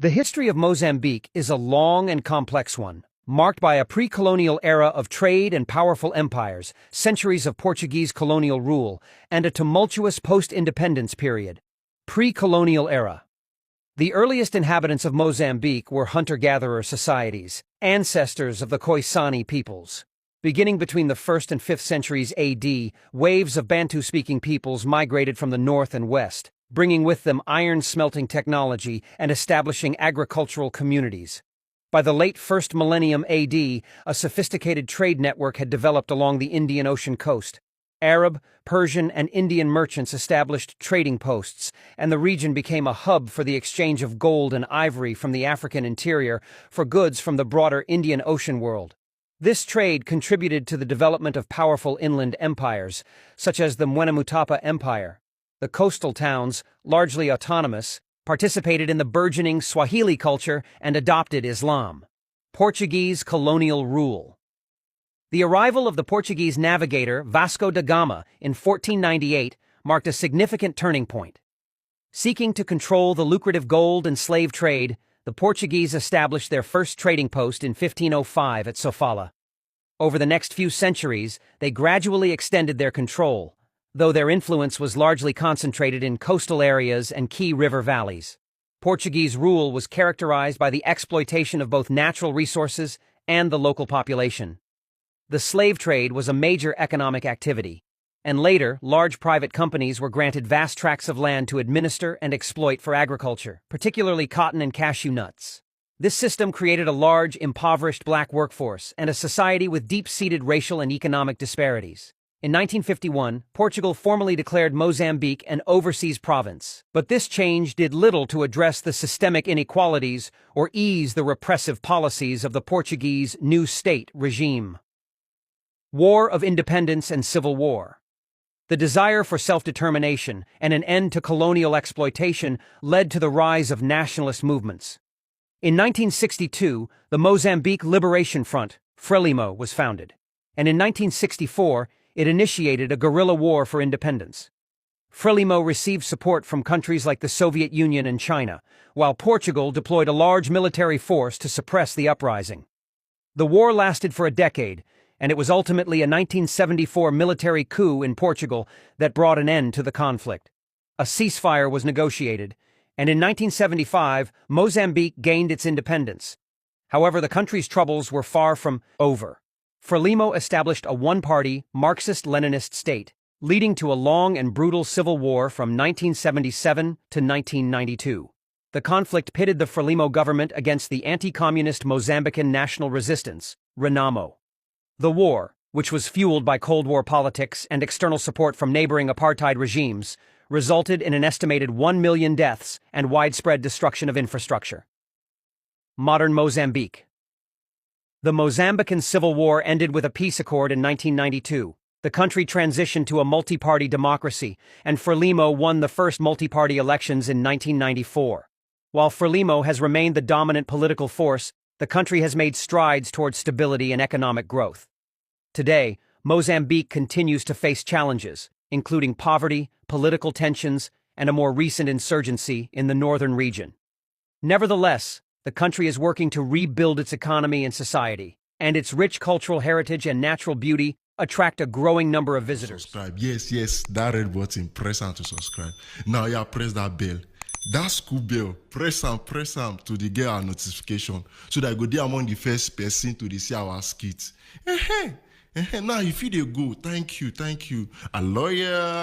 The history of Mozambique is a long and complex one, marked by a pre-colonial era of trade and powerful empires, centuries of Portuguese colonial rule, and a tumultuous post-independence period. Pre-colonial era. The earliest inhabitants of Mozambique were hunter-gatherer societies, ancestors of the Khoisan peoples. Beginning between the 1st and 5th centuries AD, waves of Bantu-speaking peoples migrated from the north and west, bringing with them iron-smelting technology and establishing agricultural communities. By the late 1st millennium AD, a sophisticated trade network had developed along the Indian Ocean coast. Arab, Persian, and Indian merchants established trading posts, and the region became a hub for the exchange of gold and ivory from the African interior for goods from the broader Indian Ocean world. This trade contributed to the development of powerful inland empires, such as the Mwenamutapa Empire. The coastal towns, largely autonomous, participated in the burgeoning Swahili culture and adopted Islam. Portuguese colonial rule. The arrival of the Portuguese navigator Vasco da Gama in 1498 marked a significant turning point. Seeking to control the lucrative gold and slave trade, the Portuguese established their first trading post in 1505 at Sofala. Over the next few centuries, they gradually extended their control, though their influence was largely concentrated in coastal areas and key river valleys. Portuguese rule was characterized by the exploitation of both natural resources and the local population. The slave trade was a major economic activity, and later, large private companies were granted vast tracts of land to administer and exploit for agriculture, particularly cotton and cashew nuts. This system created a large, impoverished black workforce and a society with deep-seated racial and economic disparities. In 1951, Portugal formally declared Mozambique an overseas province, but this change did little to address the systemic inequalities or ease the repressive policies of the Portuguese new state regime. War of Independence and Civil War. The desire for self-determination and an end to colonial exploitation led to the rise of nationalist movements. In 1962, the Mozambique Liberation Front, Frelimo, was founded, and in 1964, it initiated a guerrilla war for independence. Frelimo received support from countries like the Soviet Union and China, while Portugal deployed a large military force to suppress the uprising. The war lasted for a decade, and it was ultimately a 1974 military coup in Portugal that brought an end to the conflict. A ceasefire was negotiated, and in 1975, Mozambique gained its independence. However, the country's troubles were far from over. Frelimo established a one-party, Marxist-Leninist state, leading to a long and brutal civil war from 1977 to 1992. The conflict pitted the Frelimo government against the anti-communist Mozambican National Resistance, RENAMO. The war, which was fueled by Cold War politics and external support from neighboring apartheid regimes, resulted in an estimated 1 million deaths and widespread destruction of infrastructure. Modern Mozambique. The Mozambican Civil War ended with a peace accord in 1992. The country transitioned to a multi-party democracy, and Frelimo won the first multi-party elections in 1994. While Frelimo has remained the dominant political force, the country has made strides towards stability and economic growth. Today, Mozambique continues to face challenges, including poverty, political tensions, and a more recent insurgency in the northern region. Nevertheless, the country is working to rebuild its economy and society, and its rich cultural heritage and natural beauty attract a growing number of visitors. Subscribe. Yes, that red button, press on to subscribe. Now, yeah, press that bell. That school bell, press am to the get our notification so that I go there among the first person to see our skits. Now, if you dey go, thank you. A lawyer.